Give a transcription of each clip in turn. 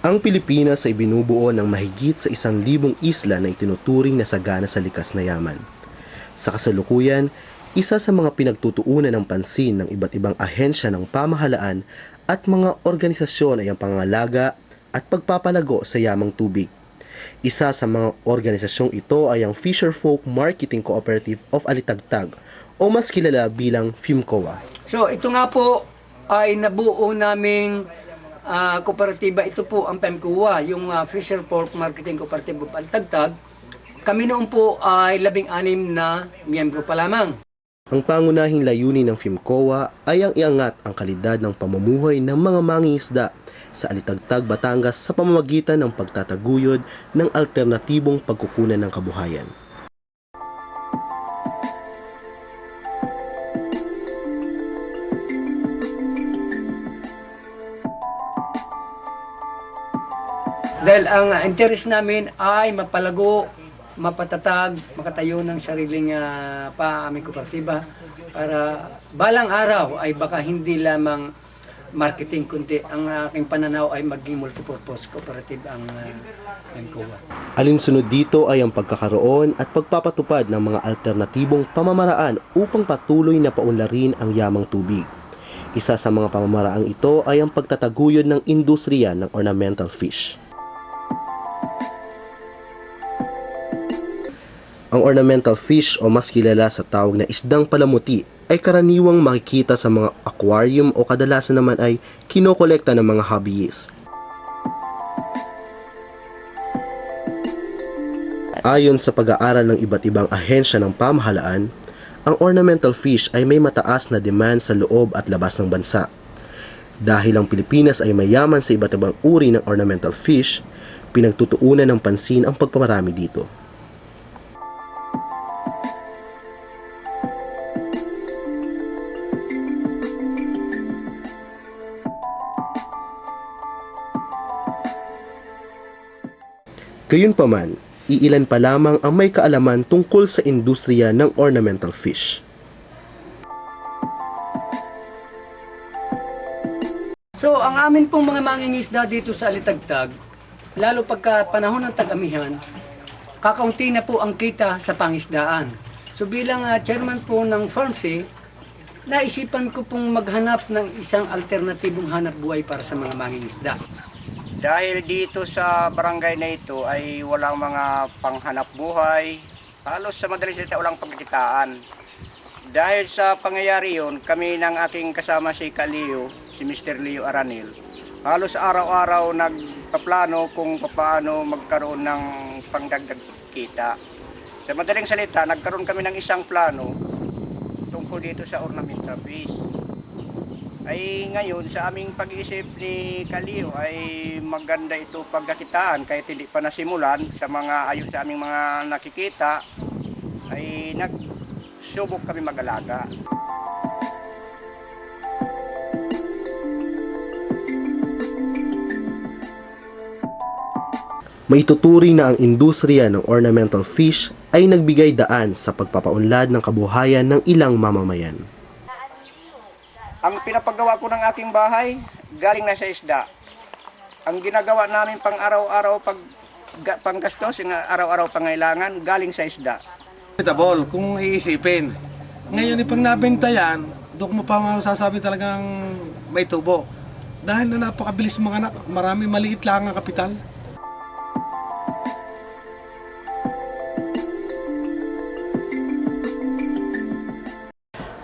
Ang Pilipinas ay binubuo ng mahigit sa 1,000 isla na itinuturing na sagana sa likas na yaman. Sa kasalukuyan, isa sa mga pinagtutuunan ng pansin ng iba't ibang ahensya ng pamahalaan at mga organisasyon ay ang pangangalaga at pagpapalago sa yamang tubig. Isa sa mga organisasyong ito ay ang Fisherfolk Marketing Cooperative of Alitagtag o mas kilala bilang FIMCOA. So ito nga po ay nabuo naming kooperatiba. Ito po ang PEMCOA, yung Fisher Pork Marketing Cooperative of Alitagtag. Kami noon po ay 16 na miyembro pa lamang. Ang pangunahing layunin ng FIMCOA ay ang iangat ang kalidad ng pamumuhay ng mga mangingisda sa Alitagtag, Batangas sa pamamagitan ng pagtataguyod ng alternatibong pagkukunan ng kabuhayan. Dahil ang interest namin ay mapalago, mapatatag, makatayo ng sariling aming kooperatiba para balang araw ay baka hindi lamang marketing kundi ang aking pananaw ay maging multipurpose cooperative ang PEMCOA. Alinsunod dito ay ang pagkakaroon at pagpapatupad ng mga alternatibong pamamaraan upang patuloy na paunlarin ang yamang tubig. Isa sa mga pamamaraang ito ay ang pagtataguyod ng industriya ng ornamental fish. Ang ornamental fish o mas kilala sa tawag na isdang palamuti ay karaniwang makikita sa mga aquarium o kadalasan naman ay kinokolekta ng mga hobbyist. Ayon sa pag-aaral ng iba't ibang ahensya ng pamahalaan, ang ornamental fish ay may mataas na demand sa loob at labas ng bansa. Dahil ang Pilipinas ay mayaman sa iba't ibang uri ng ornamental fish, pinagtutuunan ng pansin ang pagpaparami dito. Gayunpaman, iilan pa lamang ang may kaalaman tungkol sa industriya ng ornamental fish. So ang amin pong mga mangingisda dito sa Alitagtag, lalo pagka panahon ng tag-amihan, kakaunti na po ang kita sa pangisdaan. So bilang chairman po ng FARMC, naisipan ko pong maghanap ng isang alternatibong hanap buhay para sa mga mangingisda. Dahil dito sa barangay na ito ay walang mga panghanap buhay, halos sa madaling salita walang pagkikitaan. Dahil sa pangyayari yun, kami ng aking kasama si Kaleo, si Mr. Leo Aranil, halos araw-araw nagpaplano kung paano magkaroon ng pangdagdag kita. Sa madaling salita, nagkaroon kami ng isang plano tungkol dito sa ornamental fish. Ay ngayon sa aming pag-iisip ni Kaleo ay maganda ito pagkakitaan kahit hindi pa nasimulan sa mga ayon sa aming mga nakikita ay nagsubok kami mag-alaga. Maituturing na ang industriya ng ornamental fish ay nagbigay daan sa pagpapaunlad ng kabuhayan ng ilang mamamayan. Ang pinapagawa ko ng aking bahay, galing na sa isda. Ang ginagawa namin pang araw-araw panggastos, yung araw-araw pangailangan, galing sa isda. Profitable kung iisipin. Ngayon, pag nabenta yan, doon mo pa masasabi talagang may tubo. Dahil na napakabilis mga anak, marami maliit lang ang kapital.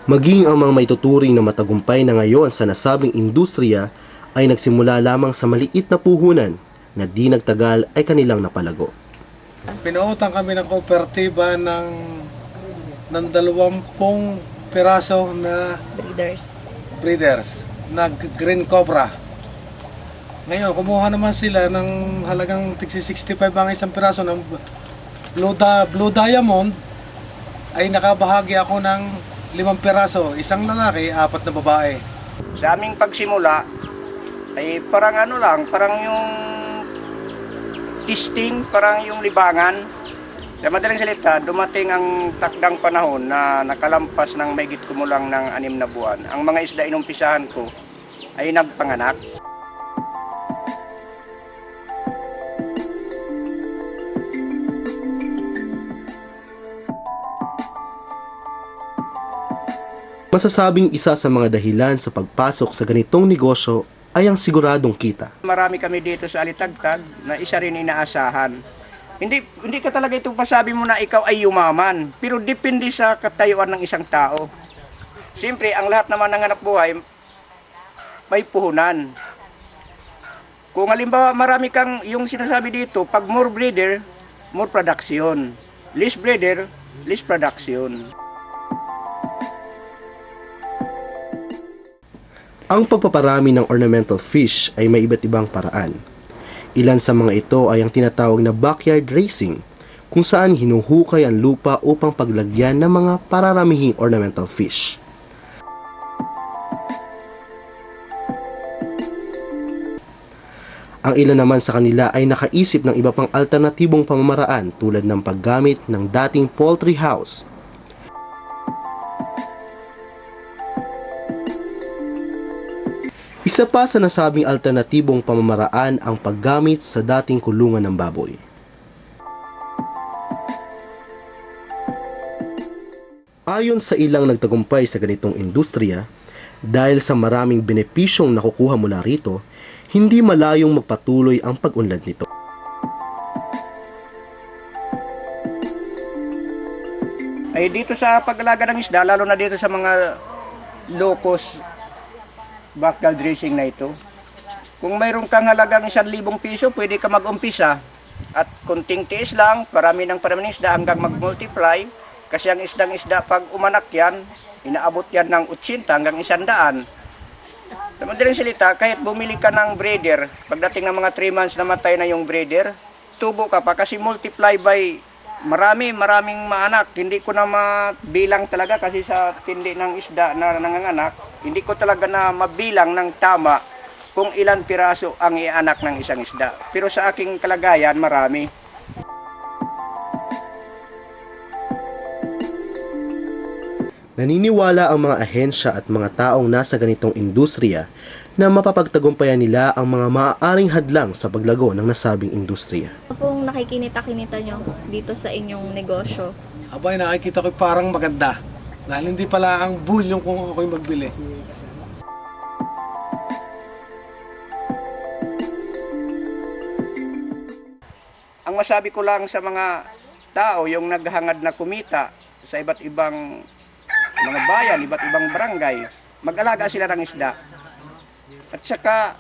Maging ang mga maituturing na matagumpay na ngayon sa nasabing industriya ay nagsimula lamang sa maliit na puhunan na di nagtagal ay kanilang napalago. Pinuutang kami ng kooperatiba ng 20 piraso na breeders na green cobra. Ngayon, kumuha naman sila ng halagang 65 ang isang piraso ng blue diamond ay nakabahagi ako ng 5 piraso, isang lalaki, 4 na babae. Sa aming pagsimula ay parang ano lang, parang yung testing, parang yung libangan. Sa madaling salita, dumating ang takdang panahon na nakalampas ng mahigit kumulang ng 6 na buwan. Ang mga isda inumpisahan ko ay nagpanganak. Masasabing isa sa mga dahilan sa pagpasok sa ganitong negosyo ay ang siguradong kita. Marami kami dito sa Alitagtag na isa rin inaasahan. Hindi ka talaga itong pasabi mo na ikaw ay yumaman, pero depende sa katayuan ng isang tao. Siyempre, ang lahat naman ng hanap buhay may puhunan. Kung halimbawa marami kang yung sinasabi dito, pag more breeder, more production. Less breeder, less production. Ang pagpaparami ng ornamental fish ay may iba't ibang paraan. Ilan sa mga ito ay ang tinatawag na backyard raising, kung saan hinuhukay ang lupa upang paglagyan ng mga pararamihing ornamental fish. Ang ilan naman sa kanila ay nakaisip ng iba pang alternatibong pamamaraan tulad ng paggamit ng dating poultry house. Isa pa sa nasabing alternatibong pamamaraan ang paggamit sa dating kulungan ng baboy. Ayon sa ilang nagtagumpay sa ganitong industriya, dahil sa maraming benepisyong nakukuha mula rito, hindi malayong magpatuloy ang pag-unlad nito. Ay dito sa pag-alaga ng isda, lalo na dito sa mga locos backyard dressing na ito, kung mayroon kang halagang 1,000 piso, pwede ka mag-umpisa at kunting tiis lang, parami ng isda hanggang mag-multiply, kasi ang isda pag umanak yan, inaabot yan ng 80 hanggang 100. Sa madaling salita, kahit bumili ka ng breeder, pagdating ng mga 3 months namatay na yung breeder, tubo ka pa kasi multiply by maraming maanak. Hindi ko na mabilang talaga kasi sa tindi ng isda na nanganganak, hindi ko talaga na mabilang ng tama kung ilan piraso ang ianak ng isang isda. Pero sa aking kalagayan, marami. Naniniwala ang mga ahensya at mga taong nasa ganitong industriya na mapapagtagumpayan nila ang mga maaaring hadlang sa paglago ng nasabing industriya. Ano pong nakikinita-kinita nyo dito sa inyong negosyo? Abay, nakikita ko parang maganda. Dahil hindi pala ang bull yung kung ako'y magbili. Ang masabi ko lang sa mga tao, yung naghahangad na kumita sa iba't ibang mga bayan, iba't ibang barangay, mag-alaga sila ng isda. At saka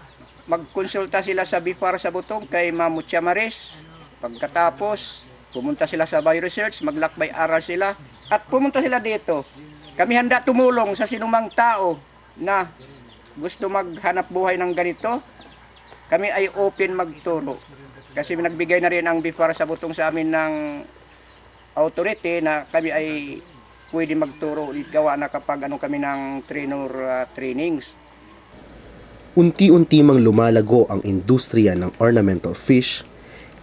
magkonsulta sila sa BIFAR sa Butong kay Ma'am Mucha Maris. Pagkatapos, pumunta sila sa Bioresearch, maglakbay aral sila, at pumunta sila dito. Kami handa tumulong sa sinumang tao na gusto maghanap buhay ng ganito. Kami ay open magturo. Kasi nagbigay na rin ang BIFAR sa Butong sa amin ng authority na kami ay pwede magturo, gawa na kapag kami ng trainer trainings. Unti-unti mang lumalago ang industriya ng ornamental fish,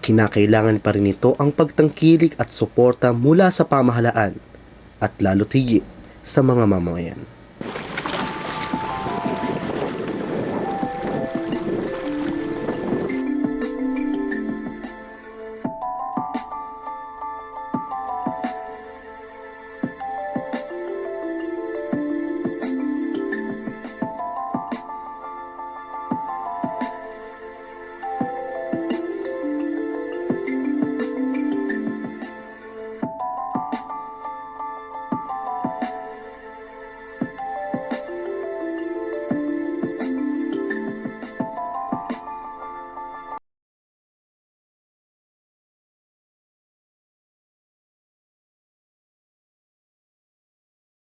kinakailangan pa rin ito ang pagtangkilik at suporta mula sa pamahalaan at lalo't higit sa mga mamamayan.